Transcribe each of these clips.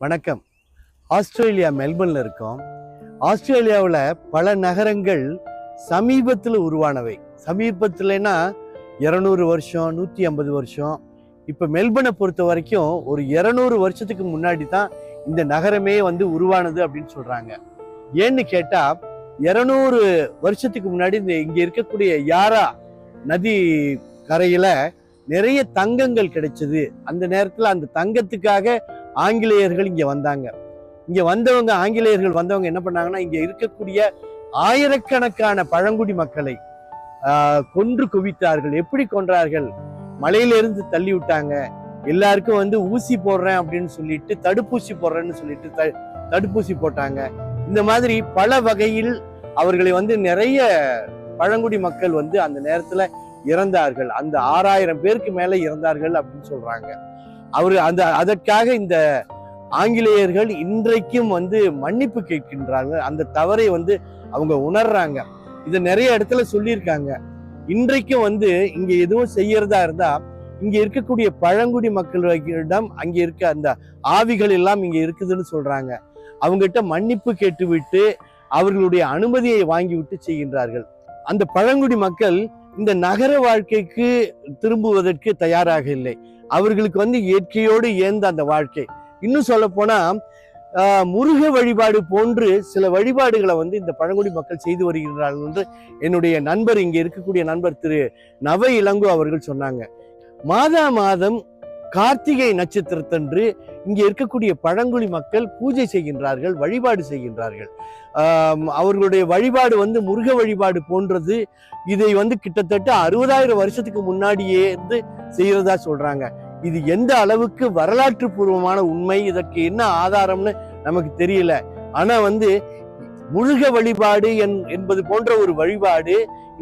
வணக்கம். ஆஸ்திரேலியா மெல்பர்ன்ல இருக்கோம். ஆஸ்திரேலியாவில் பல நகரங்கள் சமீபத்தில் உருவானவை. சமீபத்தில்னா 200 வருஷம், 150 வருஷம். இப்போ மெல்பர்னை பொறுத்த வரைக்கும் ஒரு 200 வருஷத்துக்கு முன்னாடி தான் இந்த நகரமே உருவானது அப்படின்னு சொல்றாங்க. ஏன்னு கேட்டா 200 வருஷத்துக்கு முன்னாடி இங்க இருக்கக்கூடிய யாரா நதி கரையில நிறைய தங்கங்கள் கிடைச்சது. அந்த நேரத்துல அந்த தங்கத்துக்காக ஆங்கிலேயர்கள் இங்க வந்தாங்க. இங்க வந்தவங்க ஆங்கிலேயர்கள் வந்தவங்க என்ன பண்ணாங்கன்னா, இங்க இருக்கக்கூடிய ஆயிரக்கணக்கான பழங்குடி மக்களை கொன்று குவித்தார்கள். எப்படி கொன்றார்கள்? மலையிலிருந்து தள்ளி விட்டாங்க. எல்லாருக்கும் ஊசி போடுறேன் அப்படின்னு சொல்லிட்டு, தடுப்பூசி போடுறேன்னு சொல்லிட்டு தடுப்பூசி போட்டாங்க. இந்த மாதிரி பல வகையில் அவர்களை நிறைய பழங்குடி மக்கள் அந்த நேரத்துல இறந்தார்கள். அந்த 6000 பேருக்கு மேல இறந்தார்கள் அப்படின்னு சொல்றாங்க. அதற்காக இந்த ஆங்கிலேயர்கள் இன்றைக்கும் மன்னிப்பு கேட்கின்றார்கள். அந்த தவறை அவங்க உணர்றாங்க. இதை நிறைய இடத்துல சொல்லியிருக்காங்க. இன்றைக்கும் இங்க எதுவும் செய்யறதா இருந்தா இங்க இருக்கக்கூடிய பழங்குடி மக்களிடம் அங்க இருக்க அந்த ஆவிகள் எல்லாம் இங்க இருக்குதுன்னு சொல்றாங்க. அவங்ககிட்ட மன்னிப்பு கேட்டு விட்டு அவர்களுடைய அனுமதியை வாங்கி விட்டு செய்கின்றார்கள். அந்த பழங்குடி மக்கள் இந்த நகர வாழ்க்கைக்கு திரும்புவதற்கு தயாராக இல்லை. அவர்களுக்கு இயற்கையோடு ஏந்த அந்த வாழ்க்கை. இன்னும் சொல்ல போனா முருக வழிபாடு போன்று சில வழிபாடுகளை இந்த பழங்குடி மக்கள் செய்து வருகின்றார்கள் என்று என்னுடைய நண்பர், இங்க இருக்கக்கூடிய நண்பர் திரு நவ இளங்கோ அவர்கள் சொன்னாங்க. மாதம் கார்த்திகை நட்சத்திரத்தன்று இங்க இருக்கக்கூடிய பழங்குடி மக்கள் பூஜை செய்கின்றார்கள், வழிபாடு செய்கின்றார்கள். அவர்களுடைய வழிபாடு முருக வழிபாடு போன்றது. இதை கிட்டத்தட்ட 60,000 வருஷத்துக்கு முன்னாடியே செய்யறதா சொல்றாங்க. இது எந்த அளவுக்கு வரலாற்று பூர்வமான உண்மை, இதற்கு என்ன ஆதாரம்னு நமக்கு தெரியல. ஆனா முருக வழிபாடு என்பது போன்ற ஒரு வழிபாடு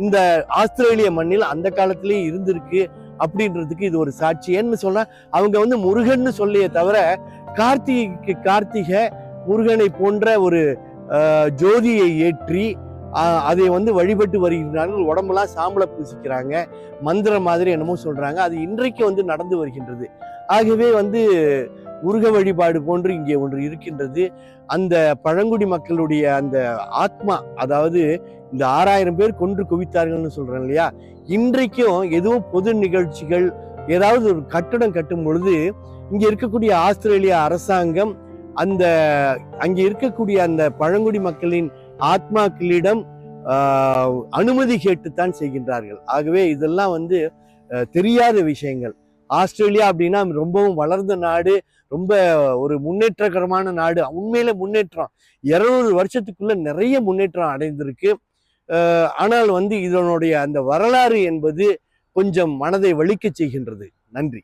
இந்த ஆஸ்திரேலிய மண்ணில் அந்த காலத்திலேயே இருந்திருக்கு அப்படின்றதுக்கு இது ஒரு சாட்சி. ஏன்னு சொன்னா அவங்க முருகன்னு சொல்லியே தவிர கார்த்திகை முருகனை போன்ற ஒரு ஜோதியை ஏற்றி அதை வழிபட்டு வருகின்றார்கள். உடம்பெல்லாம் சாம்பலை பூசிக்கிறாங்க, மந்திரம் மாதிரி என்னமோ சொல்றாங்க. அது இன்றைக்கு நடந்து வருகின்றது. ஆகவே முருக வழிபாடு போன்று இங்கே ஒன்று இருக்கின்றது. அந்த பழங்குடி மக்களுடைய அந்த ஆத்மா, அதாவது இந்த 6000 பேர் கொன்று குவித்தார்கள்னு சொல்றேன் இல்லையா, இன்றைக்கும் எதுவும் பொது நிகழ்ச்சிகள், ஏதாவது ஒரு கட்டடம் கட்டும் பொழுது இங்க இருக்கக்கூடிய ஆஸ்திரேலியா அரசாங்கம் அங்க இருக்கக்கூடிய அந்த பழங்குடி மக்களின் ஆத்மாக்களிடம் அனுமதி கேட்டுத்தான் செய்கின்றார்கள். ஆகவே இதெல்லாம் தெரியாத விஷயங்கள். ஆஸ்திரேலியா அப்படின்னா ரொம்பவும் வளர்ந்த நாடு, ரொம்ப ஒரு முன்னேற்றகரமான நாடு. உண்மையில முன்னேற்றம் 200 வருஷத்துக்குள்ள நிறைய முன்னேற்றம் அடைந்திருக்கு. ஆனால் இதனுடைய அந்த வரலாறு என்பது கொஞ்சம் மனதை வலிக்க செய்கின்றது. நன்றி.